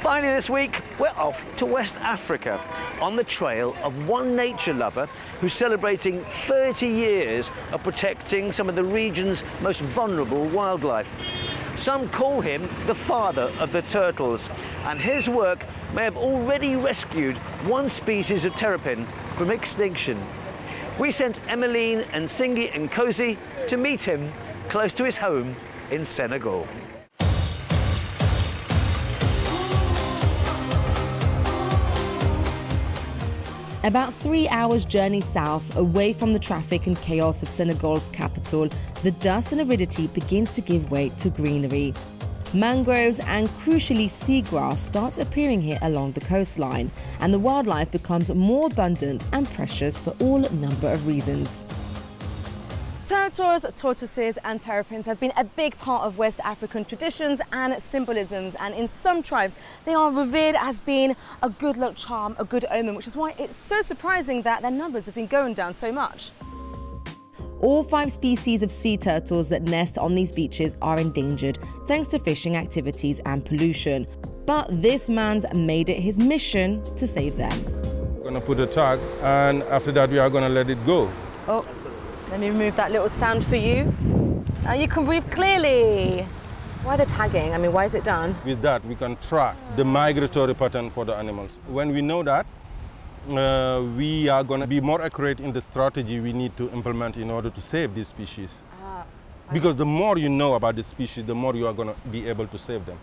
Finally this week, we're off to West Africa on the trail of one nature lover who's celebrating 30 years of protecting some of the region's most vulnerable wildlife. Some call him the father of the turtles, and his work may have already rescued one species of terrapin from extinction. We sent Emmeline and Singi and Cozy to meet him close to his home in Senegal. About 3 hours journey south, away from the traffic and chaos of Senegal's capital, the dust and aridity begins to give way to greenery. Mangroves and, crucially, seagrass starts appearing here along the coastline, and the wildlife becomes more abundant and precious for all number of reasons. Turtles, tortoises and terrapins have been a big part of West African traditions and symbolisms, and in some tribes they are revered as being a good luck charm, a good omen, which is why it's so surprising that their numbers have been going down so much. All 5 species of sea turtles that nest on these beaches are endangered thanks to fishing activities and pollution. But this man's made it his mission to save them. We're going to put a tag, and after that we are going to let it go. Oh. Let me remove that little sound for you. Now you can breathe clearly. Why the tagging? I mean, why is it done? With that, we can track the migratory pattern for the animals. When we know that, we are going to be more accurate in the strategy we need to implement in order to save these species. Because the more you know about the species, the more you are going to be able to save them.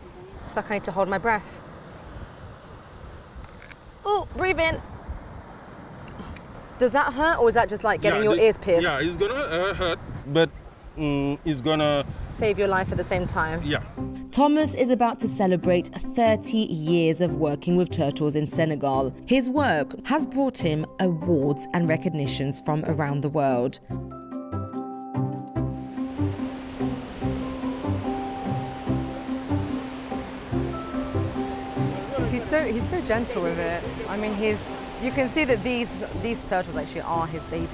It's like I need to hold my breath. Oh, breathe in. Does that hurt, or is that just like getting your ears pierced? Yeah, it's gonna hurt, but it's gonna save your life at the same time. Yeah. Tomas is about to celebrate 30 years of working with turtles in Senegal. His work has brought him awards and recognitions from around the world. He's so gentle with it. I mean, you can see that these turtles actually are his babies.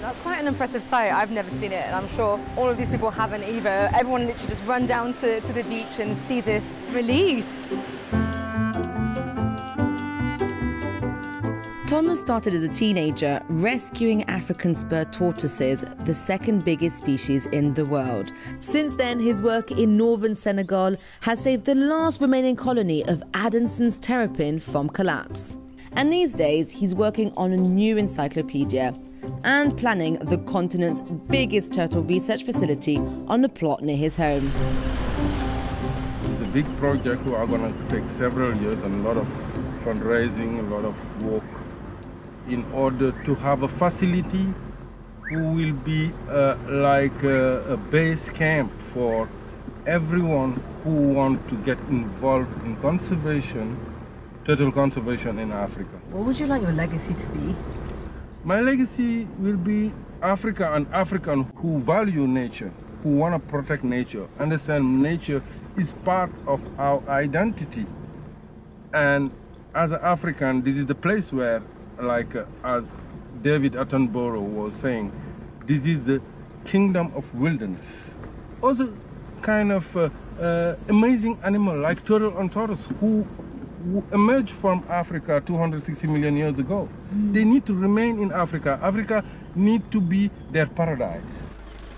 That's quite an impressive sight. I've never seen it, and I'm sure all of these people haven't either. Everyone literally just run down to the beach and see this release. Tomas started as a teenager rescuing African spur tortoises, the second biggest species in the world. Since then, his work in northern Senegal has saved the last remaining colony of Adamson's terrapin from collapse. And these days, he's working on a new encyclopedia and planning the continent's biggest turtle research facility on a plot near his home. It's a big project who are going to take several years and a lot of fundraising, a lot of work in order to have a facility who will be like a base camp for everyone who wants to get involved in conservation, turtle conservation in Africa. What would you like your legacy to be? My legacy will be Africa and Africans who value nature, who want to protect nature, understand nature is part of our identity. And as an African, this is the place where, like as David Attenborough was saying, this is the kingdom of wilderness. Also kind of amazing animal like turtle and tortoise who emerged from Africa 260 million years ago. They need to remain in Africa. Africa need to be their paradise.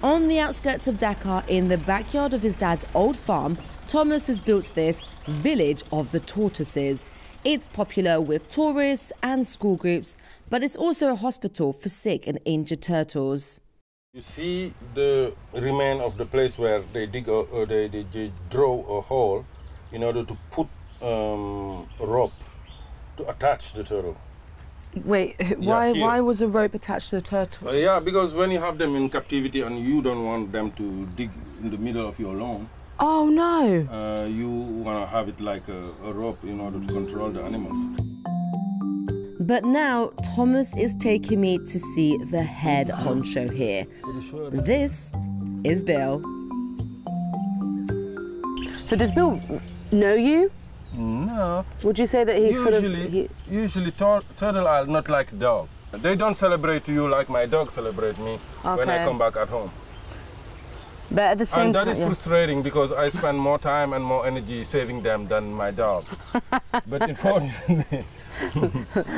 On the outskirts of Dakar, in the backyard of his dad's old farm, Tomas has built this village of the tortoises. It's popular with tourists and school groups, but it's also a hospital for sick and injured turtles. You see the remain of the place where they dig, they draw a hole in order to put a rope to attach the turtle. Wait, why was a rope attached to the turtle? Yeah, because when you have them in captivity and you don't want them to dig in the middle of your lawn. Oh no! You want to have it like a rope in order to control the animals. But now Tomas is taking me to see the head honcho here. This is Bill. So does Bill know you? No. Would you say that he usually turtle are not like dog. They don't celebrate you like my dog celebrate me when I come back at home. But at the same time... And that is frustrating because I spend more time and more energy saving them than my dog. But unfortunately,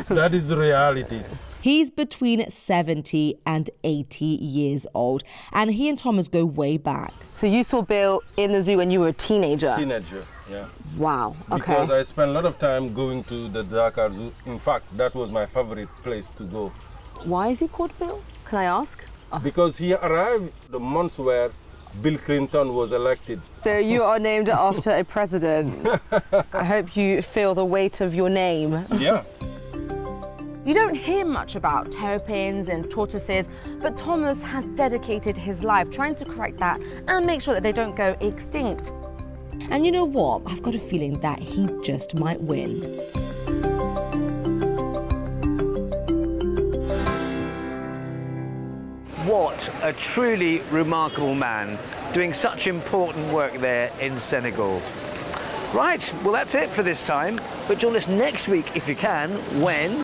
that is the reality. He's between 70 and 80 years old, and he and Thomas go way back. So you saw Bill in the zoo when you were a teenager? Teenager, yeah. Wow, okay. Because I spent a lot of time going to the Dakar Zoo. In fact, that was my favorite place to go. Why is he called Bill? Can I ask? Oh. Because he arrived the months where Bill Clinton was elected. So you are named after a president. I hope you feel the weight of your name. Yeah. You don't hear much about terrapins and tortoises, but Thomas has dedicated his life trying to correct that and make sure that they don't go extinct. And you know what? I've got a feeling that he just might win. What a truly remarkable man doing such important work there in Senegal. Right, well that's it for this time, but join us next week if you can, when...